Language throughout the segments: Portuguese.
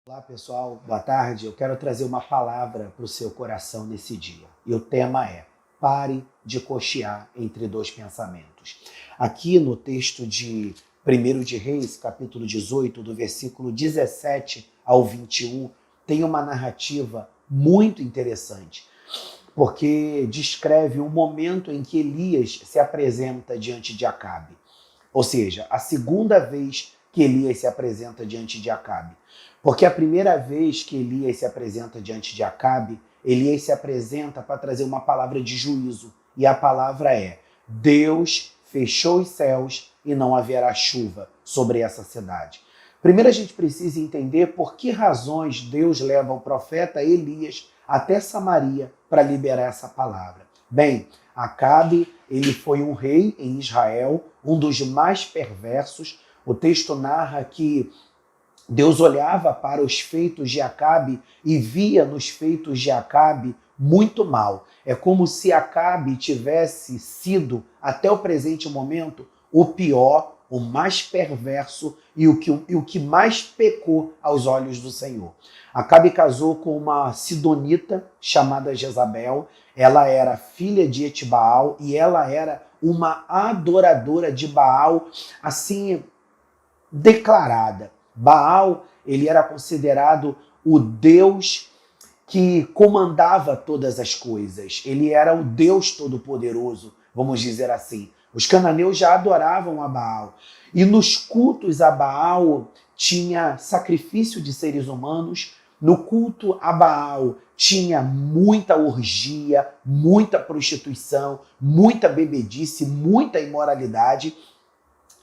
Olá pessoal, boa tarde. Eu quero trazer uma palavra para o seu coração nesse dia. E o tema é: pare de cochear entre dois pensamentos. Aqui no texto de 1 de Reis, capítulo 18, do versículo 17 ao 21, tem uma narrativa muito interessante, porque descreve o momento em que Elias se apresenta diante de Acabe. Ou seja, a segunda vez que Elias se apresenta diante de Acabe. Porque a primeira vez que Elias se apresenta diante de Acabe, Elias se apresenta para trazer uma palavra de juízo. E a palavra é: Deus fechou os céus e não haverá chuva sobre essa cidade. Primeiro a gente precisa entender por que razões Deus leva o profeta Elias até Samaria para liberar essa palavra. Bem, Acabe, ele foi um rei em Israel, um dos mais perversos. O texto narra que Deus olhava para os feitos de Acabe e via nos feitos de Acabe muito mal. É como se Acabe tivesse sido, até o presente momento, o pior, o mais perverso e o que mais pecou aos olhos do Senhor. Acabe casou com uma sidonita chamada Jezabel. Ela era filha de Etibaal e ela era uma adoradora de Baal, assim, declarada. Baal, ele era considerado o Deus que comandava todas as coisas. Ele era o Deus Todo-Poderoso, vamos dizer assim. Os cananeus já adoravam a Baal. E nos cultos a Baal tinha sacrifício de seres humanos. No culto a Baal tinha muita orgia, muita prostituição, muita bebedice, muita imoralidade.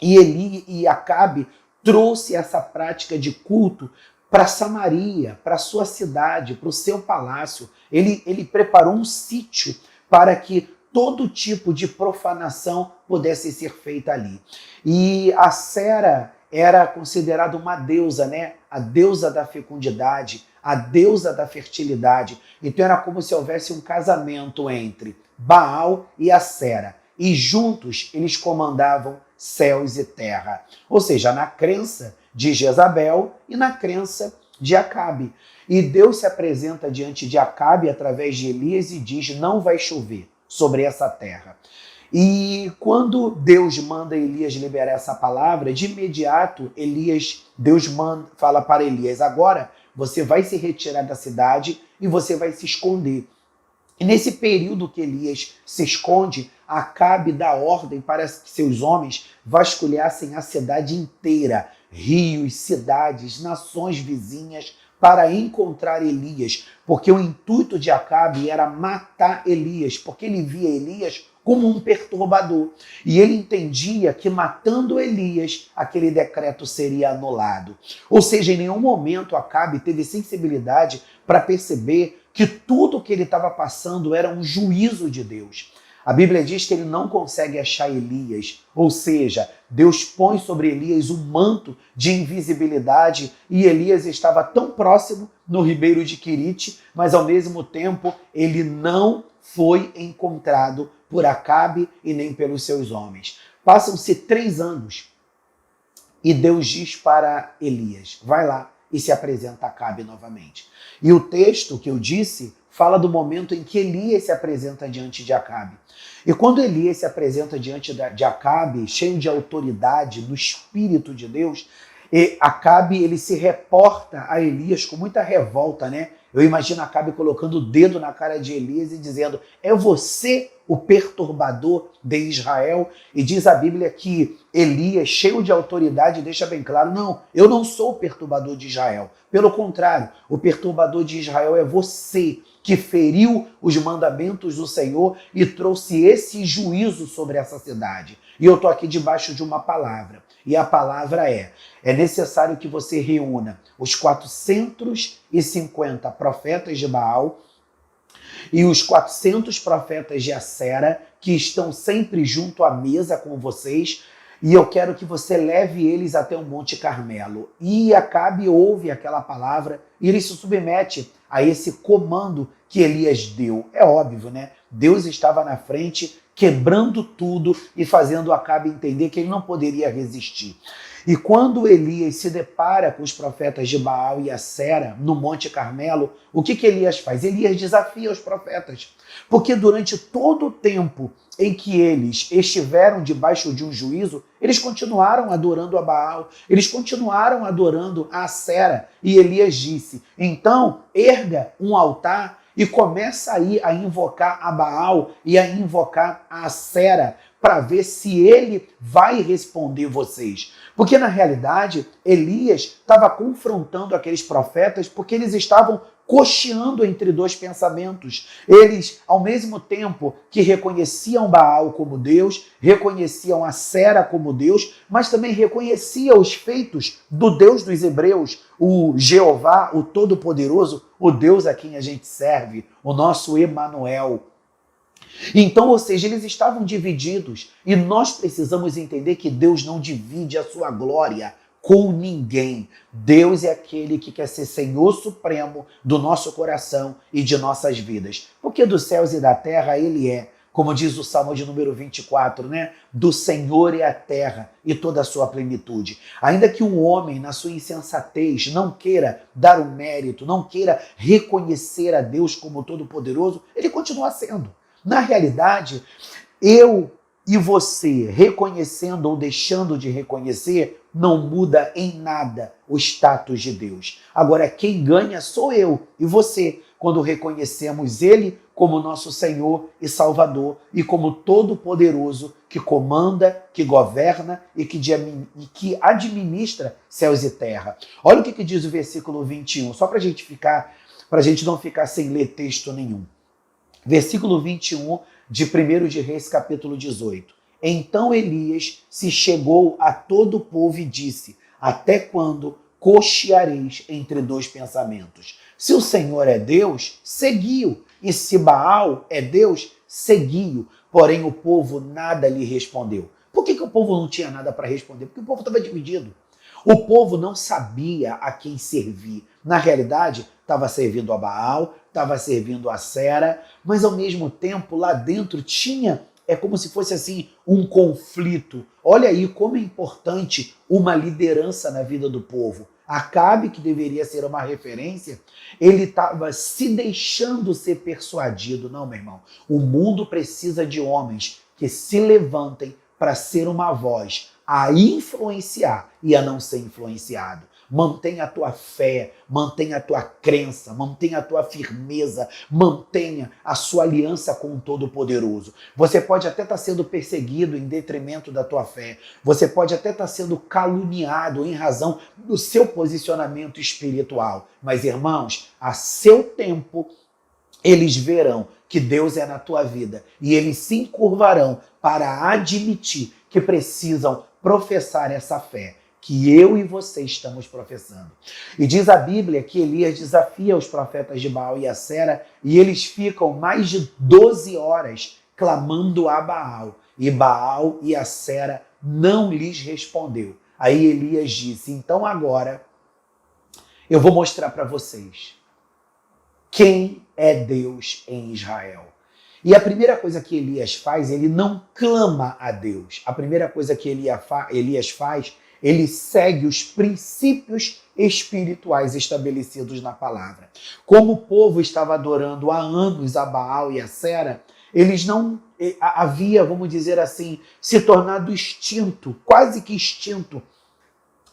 E Eli e Acabe trouxe essa prática de culto para Samaria, para sua cidade, para o seu palácio. Ele preparou um sítio para que todo tipo de profanação pudesse ser feita ali. E a Sera era considerada uma deusa, né? A deusa da fecundidade, a deusa da fertilidade. Então era como se houvesse um casamento entre Baal e a Sera. E juntos eles comandavam céus e terra. Ou seja, na crença de Jezabel e na crença de Acabe. E Deus se apresenta diante de Acabe através de Elias e diz: não vai chover sobre essa terra. E quando Deus manda Elias liberar essa palavra, de imediato Deus fala para Elias: agora você vai se retirar da cidade e você vai se esconder. E nesse período que Elias se esconde, Acabe dá ordem para que seus homens vasculhassem a cidade inteira, rios, cidades, nações vizinhas, para encontrar Elias, porque o intuito de Acabe era matar Elias, porque ele via Elias como um perturbador. E ele entendia que matando Elias, aquele decreto seria anulado. Ou seja, em nenhum momento Acabe teve sensibilidade para perceber que tudo que ele estava passando era um juízo de Deus. A Bíblia diz que ele não consegue achar Elias, ou seja, Deus põe sobre Elias um manto de invisibilidade e Elias estava tão próximo no ribeiro de Querite, mas ao mesmo tempo ele não foi encontrado por Acabe e nem pelos seus homens. Passam-se 3 anos e Deus diz para Elias: vai lá e se apresenta a Acabe novamente. E o texto que eu disse fala do momento em que Elias se apresenta diante de Acabe. E quando Elias se apresenta diante de Acabe, cheio de autoridade, no Espírito de Deus, Acabe ele se reporta a Elias com muita revolta, né? Eu imagino Acabe colocando o dedo na cara de Elias e dizendo: é você o perturbador de Israel? E diz a Bíblia que Elias, cheio de autoridade, deixa bem claro: não, eu não sou o perturbador de Israel. Pelo contrário, o perturbador de Israel é você, que feriu os mandamentos do Senhor e trouxe esse juízo sobre essa cidade. E eu estou aqui debaixo de uma palavra. E a palavra é necessário que você reúna os 450 profetas de Baal e os 400 profetas de Acera, que estão sempre junto à mesa com vocês, e eu quero que você leve eles até o Monte Carmelo. E Acabe ouve aquela palavra e ele se submete a esse comando que Elias deu. É óbvio, né? Deus estava na frente, quebrando tudo e fazendo Acabe entender que ele não poderia resistir. E quando Elias se depara com os profetas de Baal e Acera no Monte Carmelo, o que Elias faz? Elias desafia os profetas, porque durante todo o tempo em que eles estiveram debaixo de um juízo, eles continuaram adorando a Baal, eles continuaram adorando a Acera. E Elias disse, então erga um altar e começa aí a invocar a Baal e a invocar a Acera, para ver se ele vai responder vocês. Porque na realidade, Elias estava confrontando aqueles profetas porque eles estavam cocheando entre dois pensamentos. Eles, ao mesmo tempo que reconheciam Baal como Deus, reconheciam Acera como Deus, mas também reconheciam os feitos do Deus dos hebreus, o Jeová, o Todo-Poderoso, o Deus a quem a gente serve, o nosso Emanuel. Então, ou seja, eles estavam divididos e nós precisamos entender que Deus não divide a sua glória com ninguém. Deus é aquele que quer ser Senhor Supremo do nosso coração e de nossas vidas. Porque dos céus e da terra Ele é, como diz o Salmo de número 24, né? Do Senhor é a terra e toda a sua plenitude. Ainda que um homem, na sua insensatez, não queira dar o mérito, não queira reconhecer a Deus como Todo-Poderoso, ele continua sendo. Na realidade, eu e você, reconhecendo ou deixando de reconhecer, não muda em nada o status de Deus. Agora, quem ganha sou eu e você, quando reconhecemos Ele como nosso Senhor e Salvador e como Todo-Poderoso que comanda, que governa e que administra céus e terra. Olha o que diz o versículo 21, só para a gente não ficar sem ler texto nenhum. Versículo 21 de 1 de Reis, capítulo 18. Então Elias se chegou a todo o povo e disse, até quando cocheareis entre dois pensamentos? Se o Senhor é Deus, segui-o, e se Baal é Deus, segui-o. Porém o povo nada lhe respondeu. Por que o povo não tinha nada para responder? Porque o povo estava dividido. O povo não sabia a quem servir. Na realidade, estava servindo a Baal, estava servindo a Acera, mas ao mesmo tempo lá dentro tinha, é como se fosse assim, um conflito. Olha aí como é importante uma liderança na vida do povo. Acabe, que deveria ser uma referência, ele estava se deixando ser persuadido. Não, meu irmão, o mundo precisa de homens que se levantem para ser uma voz a influenciar e a não ser influenciado. Mantenha a tua fé, mantenha a tua crença, mantenha a tua firmeza, mantenha a sua aliança com o Todo-Poderoso. Você pode até estar sendo perseguido em detrimento da tua fé. Você pode até estar sendo caluniado em razão do seu posicionamento espiritual. Mas, irmãos, a seu tempo, eles verão que Deus é na tua vida e eles se encurvarão para admitir que precisam professar essa fé que eu e você estamos professando. E diz a Bíblia que Elias desafia os profetas de Baal e Acera e eles ficam mais de 12 horas clamando a Baal. E Baal e Acera não lhes respondeu. Aí Elias disse, então agora eu vou mostrar para vocês quem é Deus em Israel. E a primeira coisa que Elias faz, ele não clama a Deus. A primeira coisa que Elias faz, ele segue os princípios espirituais estabelecidos na palavra. Como o povo estava adorando há anos a Baal e a Acera, eles não havia, vamos dizer assim, se tornado extinto, quase que extinto,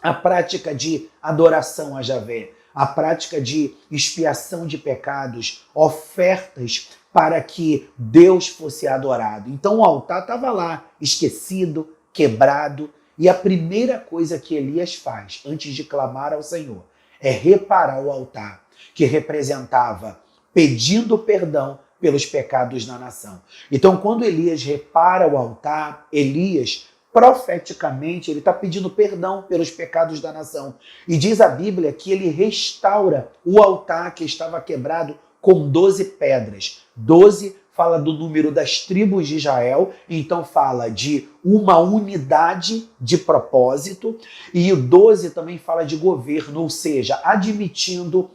a prática de adoração a Javé, a prática de expiação de pecados, ofertas para que Deus fosse adorado. Então o altar estava lá, esquecido, quebrado, e a primeira coisa que Elias faz, antes de clamar ao Senhor, é reparar o altar, que representava pedindo perdão pelos pecados da nação. Então, quando Elias repara o altar, Elias, profeticamente, ele está pedindo perdão pelos pecados da nação. E diz a Bíblia que ele restaura o altar que estava quebrado com 12 pedras. 12 fala do número das tribos de Israel, então fala de uma unidade de propósito, e o 12 também fala de governo, ou seja, admitindo,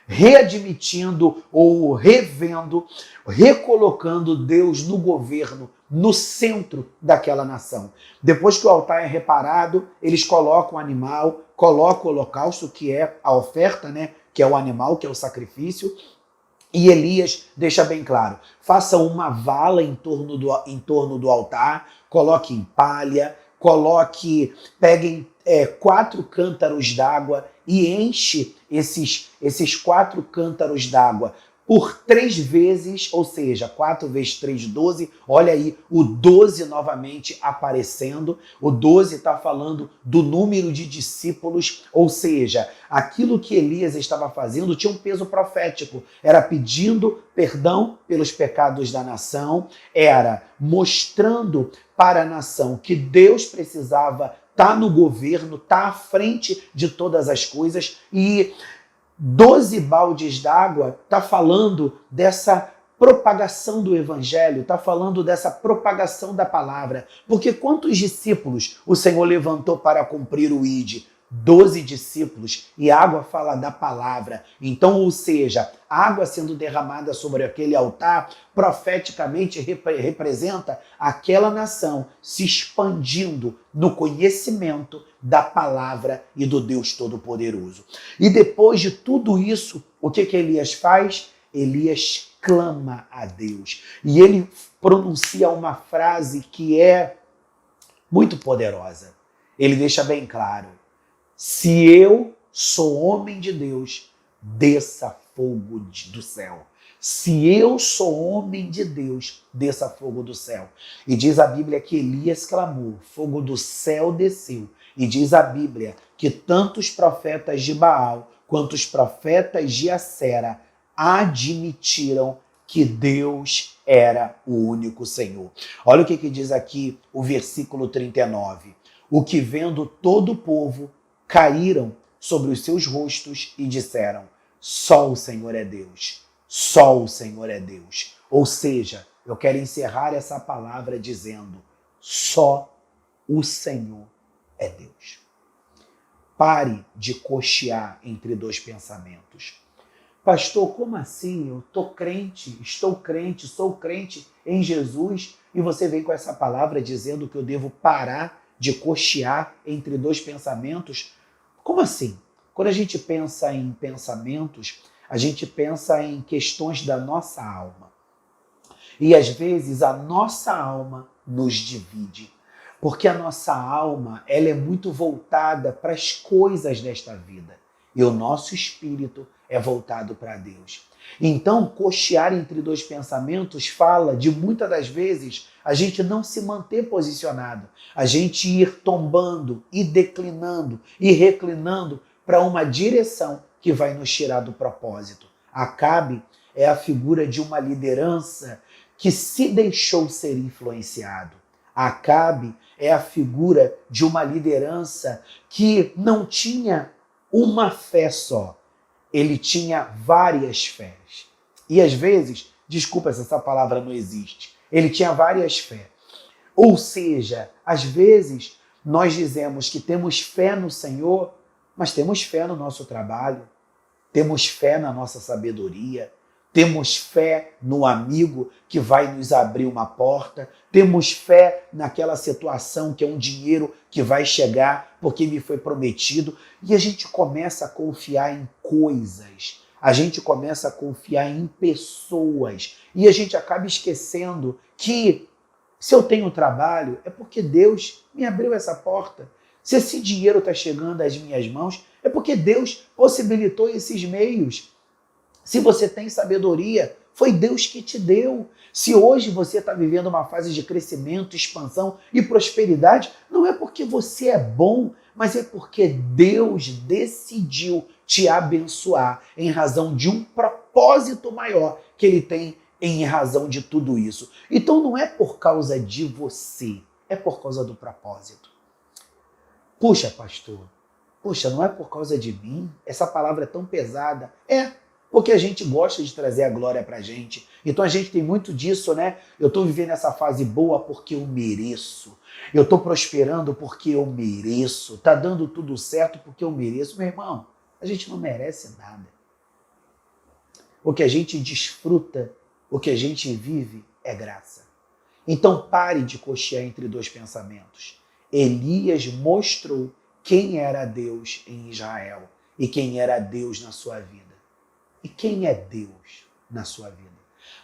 readmitindo ou revendo, recolocando Deus no governo no centro daquela nação. Depois que o altar é reparado, eles colocam o animal, colocam o holocausto, que é a oferta, né? Que é o animal, que é o sacrifício. E Elias deixa bem claro, faça uma vala em torno do altar, coloque em palha, peguem 4 cântaros d'água e enche esses 4 cântaros d'água por 3 vezes, ou seja, 4 vezes 3, 12. Olha aí o 12 novamente aparecendo. O 12 está falando do número de discípulos, ou seja, aquilo que Elias estava fazendo tinha um peso profético. Era pedindo perdão pelos pecados da nação, era mostrando para a nação que Deus precisava estar no governo, estar à frente de todas as coisas. E 12 baldes d'água está falando dessa propagação do evangelho, está falando dessa propagação da palavra. Porque quantos discípulos o Senhor levantou para cumprir o ID? 12 discípulos, e água fala da palavra. Então, ou seja, a água sendo derramada sobre aquele altar, profeticamente representa aquela nação se expandindo no conhecimento da palavra e do Deus Todo-Poderoso. E depois de tudo isso, o que Elias faz? Elias clama a Deus. E ele pronuncia uma frase que é muito poderosa. Ele deixa bem claro: se eu sou homem de Deus, desça fogo do céu. Se eu sou homem de Deus, desça fogo do céu. E diz a Bíblia que Elias clamou, fogo do céu desceu. E diz a Bíblia que tanto os profetas de Baal quanto os profetas de Acera admitiram que Deus era o único Senhor. Olha o que diz aqui o versículo 39. O que vendo todo o povo, caíram sobre os seus rostos e disseram: só o Senhor é Deus, só o Senhor é Deus. Ou seja, eu quero encerrar essa palavra dizendo: só o Senhor é Deus. Pare de cochear entre 2 pensamentos. Pastor, como assim? Eu estou crente, sou crente em Jesus, e você vem com essa palavra dizendo que eu devo parar de cochear entre 2 pensamentos? Como assim? Quando a gente pensa em pensamentos, a gente pensa em questões da nossa alma. E às vezes a nossa alma nos divide. Porque a nossa alma, ela é muito voltada para as coisas desta vida. E o nosso espírito é voltado para Deus. Então, cochear entre 2 pensamentos fala de, muitas das vezes, a gente não se manter posicionado, a gente ir tombando e declinando e reclinando para uma direção que vai nos tirar do propósito. Acabe é a figura de uma liderança que se deixou ser influenciado. Acabe é a figura de uma liderança que não tinha uma fé só. Ele tinha várias fés. E às vezes, desculpa se essa palavra não existe, ele tinha várias fés. Ou seja, às vezes nós dizemos que temos fé no Senhor, mas temos fé no nosso trabalho, temos fé na nossa sabedoria, temos fé no amigo que vai nos abrir uma porta, temos fé naquela situação que é um dinheiro que vai chegar porque me foi prometido, e a gente começa a confiar em coisas, a gente começa a confiar em pessoas, e a gente acaba esquecendo que se eu tenho trabalho é porque Deus me abriu essa porta. Se esse dinheiro está chegando às minhas mãos é porque Deus possibilitou esses meios. Se você tem sabedoria, foi Deus que te deu. Se hoje você está vivendo uma fase de crescimento, expansão e prosperidade, não é porque você é bom, mas é porque Deus decidiu te abençoar em razão de um propósito maior que Ele tem em razão de tudo isso. Então não é por causa de você, é por causa do propósito. Puxa, pastor, não é por causa de mim? Essa palavra é tão pesada. Porque a gente gosta de trazer a glória pra gente. Então a gente tem muito disso, né? Eu estou vivendo essa fase boa porque eu mereço. Eu estou prosperando porque eu mereço. Tá dando tudo certo porque eu mereço. Meu irmão, a gente não merece nada. O que a gente desfruta, o que a gente vive é graça. Então pare de cochear entre dois pensamentos. Elias mostrou quem era Deus em Israel e quem era Deus na sua vida. E quem é Deus na sua vida?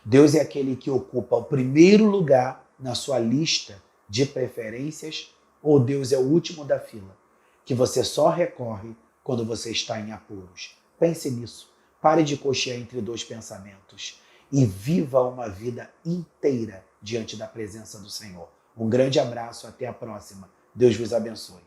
Deus é aquele que ocupa o primeiro lugar na sua lista de preferências, ou Deus é o último da fila, que você só recorre quando você está em apuros? Pense nisso. Pare de cochear entre dois pensamentos e viva uma vida inteira diante da presença do Senhor. Um grande abraço, até a próxima. Deus vos abençoe.